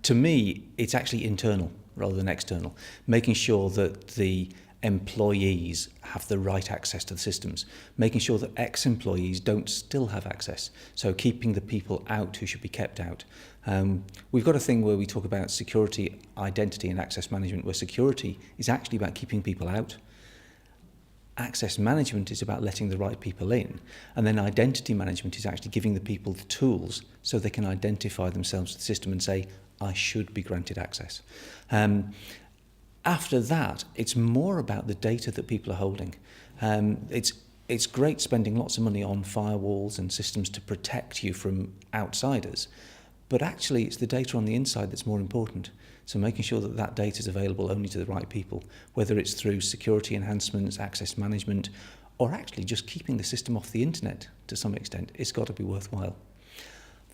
To me, it's actually internal rather than external, making sure that the employees have the right access to the systems, making sure that ex-employees don't still have access, so keeping the people out who should be kept out. We've got a thing where we talk about security, identity and access management, where security is actually about keeping people out. Access management is about letting the right people in, and then identity management is actually giving the people the tools so they can identify themselves to the system and say, I should be granted access. After that, it's more about the data that people are holding. It's great spending lots of money on firewalls and systems to protect you from outsiders, but actually it's the data on the inside that's more important. So making sure that that data is available only to the right people, whether it's through security enhancements, access management, or actually just keeping the system off the internet to some extent, it's got to be worthwhile.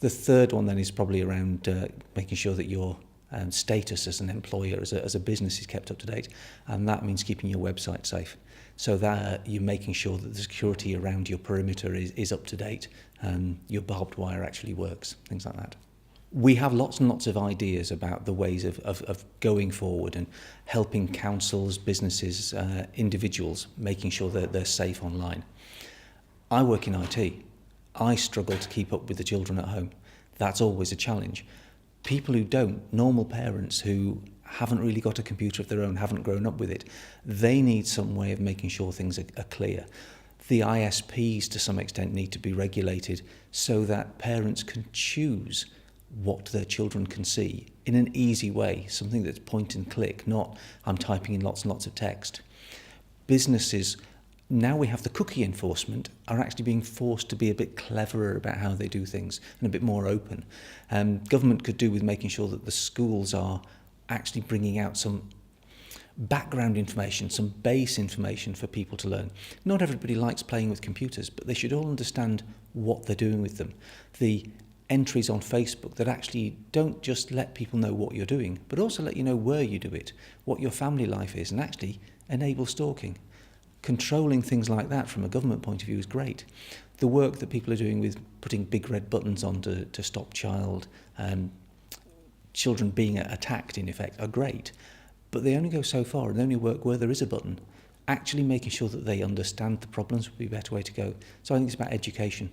The third one then is probably around making sure that your status as an employer, as a business, is kept up to date, and that means keeping your website safe. So that you're making sure that the security around your perimeter is up to date, your barbed wire actually works, things like that. We have lots and lots of ideas about the ways of going forward and helping councils, businesses, individuals, making sure that they're safe online. I work in IT. I struggle to keep up with the children at home. That's always a challenge. People who don't, normal parents who haven't really got a computer of their own, haven't grown up with it, they need some way of making sure things are clear. The ISPs, to some extent, need to be regulated so that parents can choose what their children can see in an easy way, something that's point and click, not I'm typing in lots and lots of text. Businesses, now we have the cookie enforcement, are actually being forced to be a bit cleverer about how they do things and a bit more open. Government could do with making sure that the schools are actually bringing out some background information, some base information for people to learn. Not everybody likes playing with computers, but they should all understand what they're doing with them. The entries on Facebook that actually don't just let people know what you're doing, but also let you know where you do it, what your family life is, and actually enable stalking. Controlling things like that from a government point of view is great. The work that people are doing with putting big red buttons on to stop children being attacked, in effect, are great. But they only go so far and they only work where there is a button. Actually making sure that they understand the problems would be a better way to go. So I think it's about education.